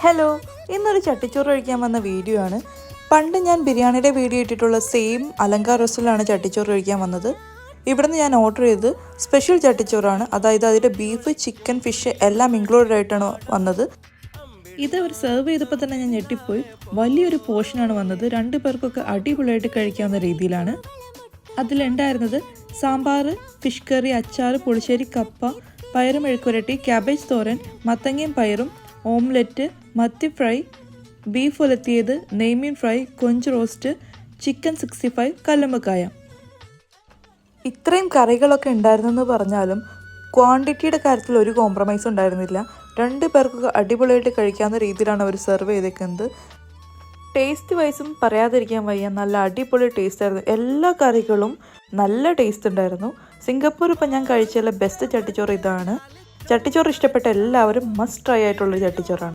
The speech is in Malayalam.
ഹലോ, ഇന്നൊരു ചട്ടിച്ചോറ് കഴിക്കാൻ വന്ന വീഡിയോ ആണ്. പണ്ട് ഞാൻ ബിരിയാണിയുടെ വീഡിയോ ഇട്ടിട്ടുള്ള സെയിം അലങ്കാർ റെസ്റ്റോറൻറ്റിലാണ് ചട്ടിച്ചോറ് കഴിക്കാൻ വന്നത്. ഇവിടുന്ന് ഞാൻ ഓർഡർ ചെയ്ത് സ്പെഷ്യൽ ചട്ടിച്ചോറാണ്. അതായത് അതിൻ്റെ ബീഫ്, ചിക്കൻ, ഫിഷ് എല്ലാം ഇൻക്ലൂഡഡ് ആയിട്ടാണ് വന്നത്. ഇത് ഒരു സെർവ് ചെയ്തപ്പോൾ തന്നെ ഞാൻ ഞെട്ടിപ്പോയി. വലിയൊരു പോർഷനാണ് വന്നത്. 2 പേർക്കൊക്കെ അടിപൊളിയായിട്ട് കഴിക്കാവുന്ന രീതിയിലാണ്. അതിലുണ്ടായിരുന്നത് സാമ്പാർ, ഫിഷ് കറി, അച്ചാർ, പുളിശ്ശേരി, കപ്പ, പയറ് മെഴുക്കുരട്ടി, ക്യാബേജ് തോരൻ, മത്തങ്ങയും പയറും, ഓംലെറ്റ്, മത്തി ഫ്രൈ, ബീഫ് ഉലത്തിയത്, നെയ്മീൻ ഫ്രൈ, കൊഞ്ച് റോസ്റ്റ്, ചിക്കൻ 65, കല്ലുമ്മക്കായ. ഇത്രയും കറികളൊക്കെ ഉണ്ടായിരുന്നെന്ന് പറഞ്ഞാലും ക്വാണ്ടിറ്റിയുടെ കാര്യത്തിൽ ഒരു കോംപ്രമൈസ് ഉണ്ടായിരുന്നില്ല. 2 പേർക്കൊക്കെ അടിപൊളിയായിട്ട് കഴിക്കാവുന്ന രീതിയിലാണ് അവർ സെർവ് ചെയ്തേക്കുന്നത്. ടേസ്റ്റ് വൈസും പറയാതിരിക്കാൻ വയ്യ, നല്ല അടിപൊളി ടേസ്റ്റ് ആയിരുന്നു. എല്ലാ കറികളും നല്ല ടേസ്റ്റ് ഉണ്ടായിരുന്നു. സിംഗപ്പൂർ ഇപ്പം ഞാൻ കഴിച്ചുള്ള ബെസ്റ്റ് ചട്ടിച്ചോറ് ഇതാണ്. ചട്ടിച്ചോറ് ഇഷ്ടപ്പെട്ട എല്ലാവരും മസ്റ്റ് ട്രൈ ആയിട്ടുള്ളൊരു ചട്ടിച്ചോറാണ്.